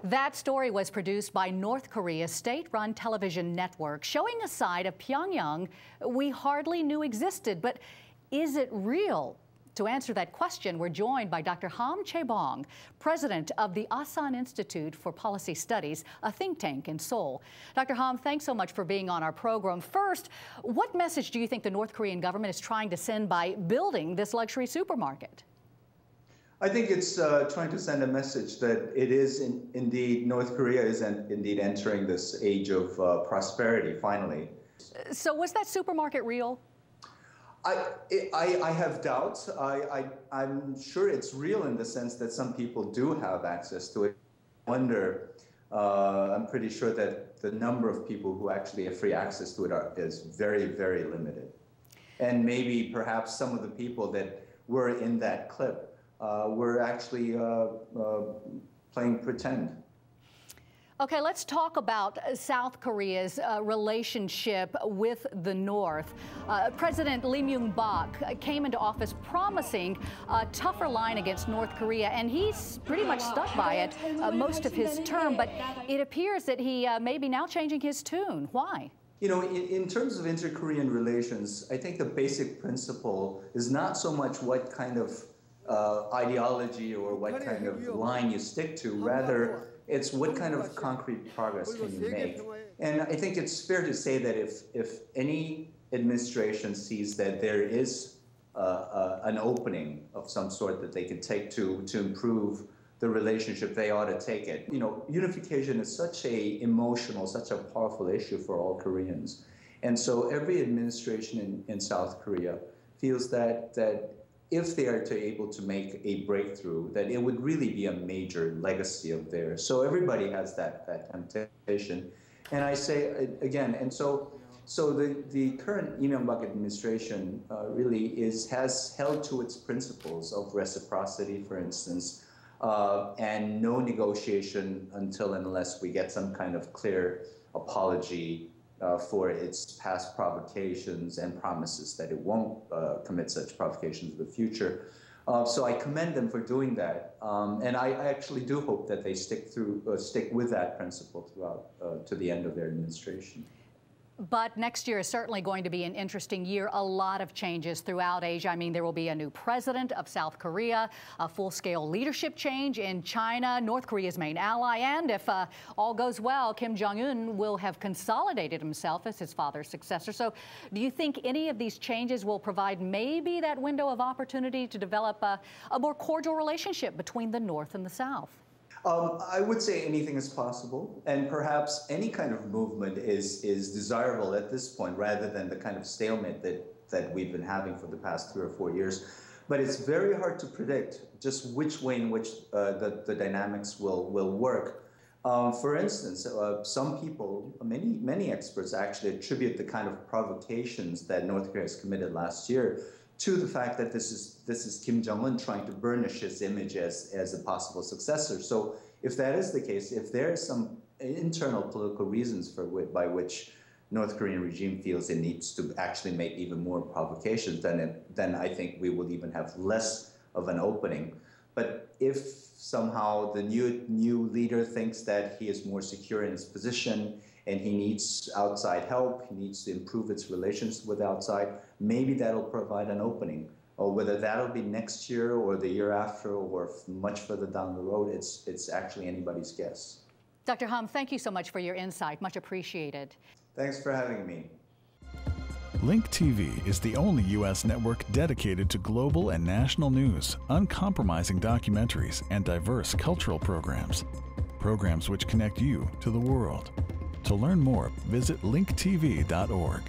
That story was produced by North Korea's state-run television network, showing a side of Pyongyang we hardly knew existed. But is it real? To answer that question, we're joined by Dr. Hahm Chaibong, president of the Asan Institute for Policy Studies, a think tank in Seoul. Dr. Hahm, thanks so much for being on our program. First, what message do you think the North Korean government is trying to send by building this luxury supermarket? I think it's trying to send a message that it is indeed, North Korea is indeed entering this age of prosperity, finally. So was that supermarket real? I have doubts. I'm sure it's real in the sense that some people do have access to it. I wonder, I'm pretty sure that the number of people who actually have free access to it is very, very limited. And maybe perhaps some of the people that were in that clip were actually playing pretend. Okay, let's talk about South Korea's relationship with the North. President Myung-bak came into office promising a tougher line against North Korea, and he's pretty much stuck by it most of his term. But it appears that he may be now changing his tune. Why? You know, in terms of inter-Korean relations, I think the basic principle is not so much what kind of ideology or what kind of line you stick to, rather it's what kind of concrete progress can you make. And I think it's fair to say that if any administration sees that there is an opening of some sort that they can take to improve the relationship, they ought to take it. You know, unification is such a emotional, such a powerful issue for all Koreans. And so every administration in South Korea feels that if they are able to make a breakthrough, that it would really be a major legacy of theirs. So everybody has that temptation. And I say again, and so the current Myung-bak administration really has held to its principles of reciprocity, for instance, and no negotiation until and unless we get some kind of clear apology for its past provocations and promises that it won't commit such provocations in the future. So I commend them for doing that, and I actually do hope that they stick with that principle throughout to the end of their administration. But next year is certainly going to be an interesting year. A lot of changes throughout Asia. I mean, there will be a new president of South Korea, a full-scale leadership change in China, North Korea's main ally, and if all goes well, Kim Jong-un will have consolidated himself as his father's successor. So do you think any of these changes will provide maybe that window of opportunity to develop a more cordial relationship between the North and the South? I would say anything is possible, and perhaps any kind of movement is desirable at this point, rather than the kind of stalemate that we've been having for the past 3 or 4 years. But it's very hard to predict just which way in which the dynamics will work. For instance, some people, many experts actually attribute the kind of provocations that North Korea has committed last year to the fact that this is Kim Jong-un trying to burnish his image as a possible successor. So if that is the case, if there are some internal political reasons by which North Korean regime feels it needs to actually make even more provocations, then I think we will even have less of an opening. But if somehow the new leader thinks that he is more secure in his position and he needs outside help, he needs to improve its relations with outside, maybe that'll provide an opening. Or whether that'll be next year or the year after or much further down the road, it's actually anybody's guess. Dr. Hahm, thank you so much for your insight. Much appreciated. Thanks for having me. Link TV is the only U.S. network dedicated to global and national news, uncompromising documentaries, and diverse cultural programs. Programs which connect you to the world. To learn more, visit linktv.org.